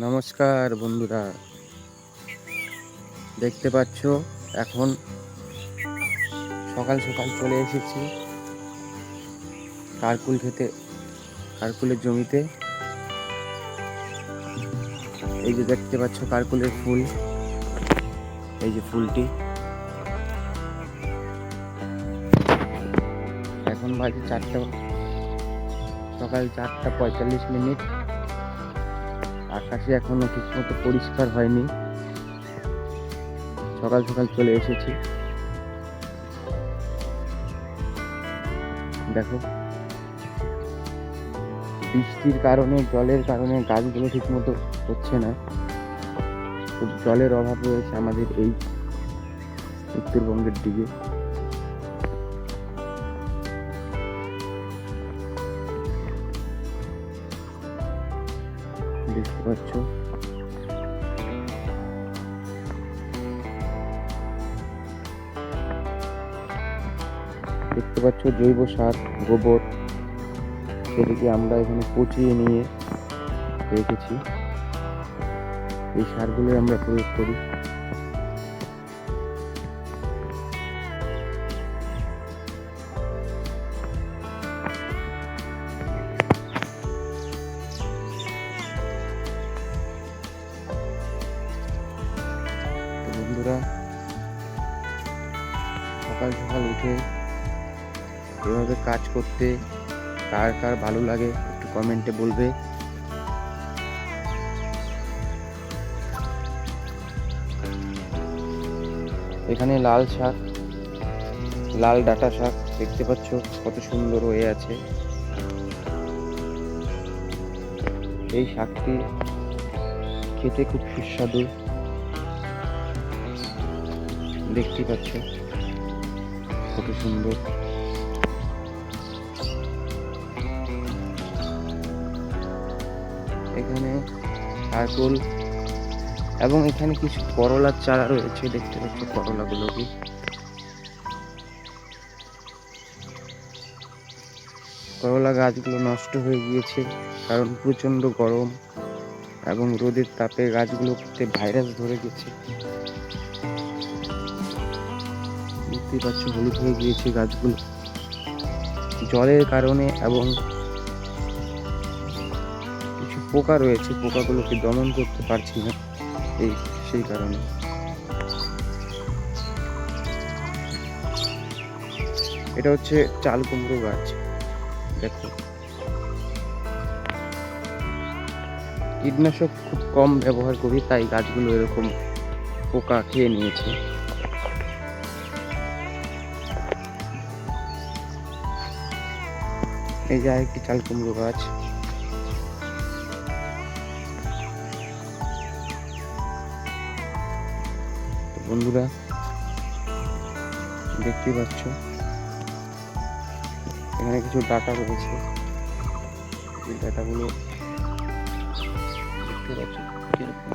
নমস্কার বন্ধুরা, দেখতে পাচ্ছ এখন সকাল সকাল চলে এসেছি কারকুল খেতে, কারকুলের জমিতে। এই যে দেখতে পাচ্ছ কারকুলের ফুল, এই যে ফুলটি। এখন বাজে সকাল 4:45। আকাশে এখনো ঠিক মতো পরিষ্কার হয়নি। সকাল সকাল চলে এসেছি। দেখো, বৃষ্টির কারণে, জলের কারণে গাছগুলো ঠিক মতো হচ্ছে না। খুব জলের অভাব রয়েছে আমাদের এই উত্তরবঙ্গের দিকে। দেখতে পাচ্ছ জৈব সার, গোবর, সেটিকে আমরা এখানে পচিয়ে নিয়ে রেখেছি। এই সারগুলো আমরা প্রয়োগ করি। বন্ধুরা, সকাল সকাল উঠে এভাবে কাজ করতে কার কার ভালো লাগে একটু কমেন্টে বলবে। এখানে লাল শাক, লাল ডাঁটা শাক দেখতে পাচ্ছ কত সুন্দর হয়ে আছে। এই শাকটি খেতে খুব সুস্বাদু, দেখতে পাচ্ছ কত সুন্দর। এখানে কারকুল এবং এখানে কিছু করলার চারা রয়েছে, দেখতে পাচ্ছ করলাগুলো কি। করলা গাছগুলো নষ্ট হয়ে গিয়েছে কারণ প্রচন্ড গরম এবং রোদের তাপে গাছগুলোতে ভাইরাস ধরে গেছে। দেখতে পাচ্ছ হলুদ হয়ে গিয়েছে গাছগুলো জলের কারণে, এবং কিছু পোকা রয়েছে, পোকাগুলোকে দমন করতে পারছি না সেই কারণে। এটা হচ্ছে চাল কুমড়ো গাছ। দেখো, কীটনাশক খুব কম ব্যবহার করি, তাই গাছগুলো এরকম পোকা খেয়ে নিয়েছে। এই যে আরেকটি চাল কুমড়ো গাছ। বন্ধুরা, দেখতেই পাচ্ছ এখানে কিছু ডাটা রয়েছে। এই ডাটাগুলো দেখতে পাচ্ছ কিরকম।